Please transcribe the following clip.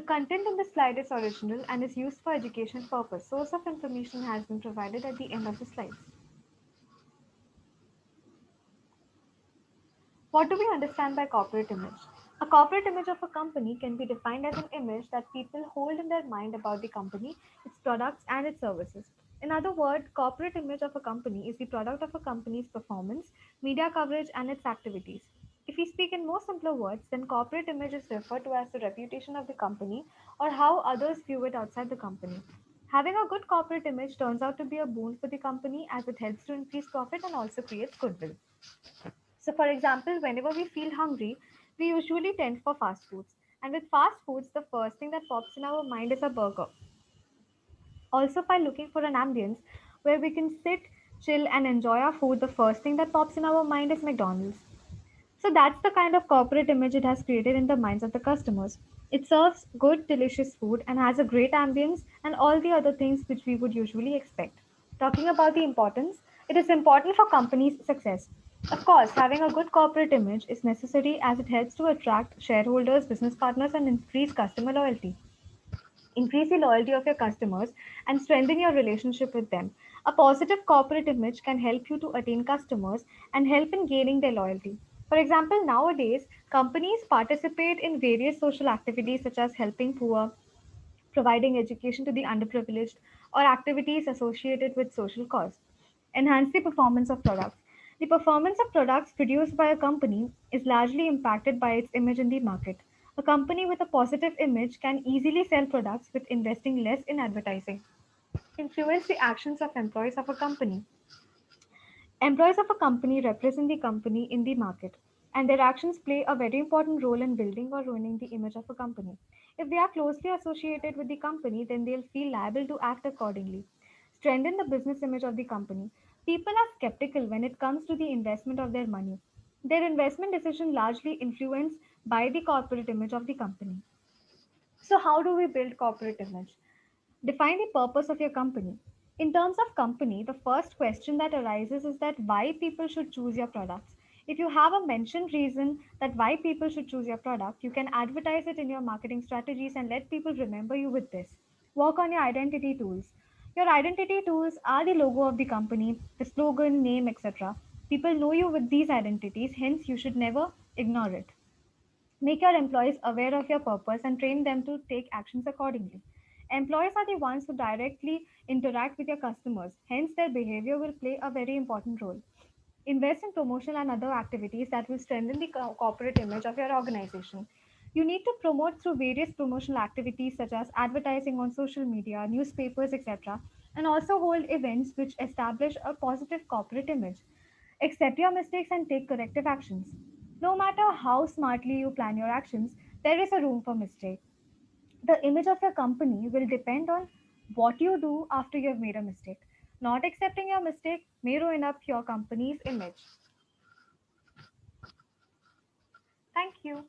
content in the slide is original and is used for education purpose. Source of information has been provided at the end of the slides. What do we understand by corporate image? A corporate image of a company can be defined as an image that people hold in their mind about the company, its products, and its services. In other words, corporate image of a company is the product of a company's performance, media coverage, and its activities. If we speak in more simpler words, then corporate image is referred to as the reputation of the company or how others view it outside the company. Having a good corporate image turns out to be a boon for the company as it helps to increase profit and also creates goodwill. So, for example, whenever we feel hungry, we usually tend for fast foods. And with fast foods, the first thing that pops in our mind is a burger. Also, by looking for an ambience where we can sit, chill, and enjoy our food, the first thing that pops in our mind is McDonald's. So, that's the kind of corporate image it has created in the minds of the customers. It serves good, delicious food and has a great ambience and all the other things which we would usually expect. Talking about the importance, it is important for companies' success. Of course, having a good corporate image is necessary as it helps to attract shareholders, business partners, and increase customer loyalty. Increase the loyalty of your customers and strengthen your relationship with them. A positive corporate image can help you to attain customers and help in gaining their loyalty. For example, nowadays, companies participate in various social activities such as helping poor, providing education to the underprivileged, or activities associated with social cause. Enhance the performance of products. The performance of products produced by a company is largely impacted by its image in the market. A company with a positive image can easily sell products with investing less in advertising. Influence the actions of employees of a company. Employees of a company represent the company in the market, and their actions play a very important role in building or ruining the image of a company. If they are closely associated with the company, then they'll feel liable to act accordingly. Strengthen the business image of the company. People are skeptical when it comes to the investment of their money. Their investment decision largely influenced by the corporate image of the company. So, how do we build corporate image? Define the purpose of your company. In terms of company, the first question that arises is that why people should choose your products. If you have a mentioned reason that why people should choose your product, you can advertise it in your marketing strategies and let people remember you with this. Work on your identity tools. Your identity tools are the logo of the company, the slogan, name, etc. People know you with these identities, hence you should never ignore it. Make your employees aware of your purpose and train them to take actions accordingly. Employees are the ones who directly interact with your customers, hence, their behavior will play a very important role. Invest in promotion and other activities that will strengthen the corporate image of your organization. You need to promote through various promotional activities such as advertising on social media, newspapers, etc., and also hold events which establish a positive corporate image. Accept your mistakes and take corrective actions. No matter how smartly you plan your actions, there is a room for mistake. The image of your company will depend on what you do after you have made a mistake. Not accepting your mistake may ruin up your company's image. Thank you.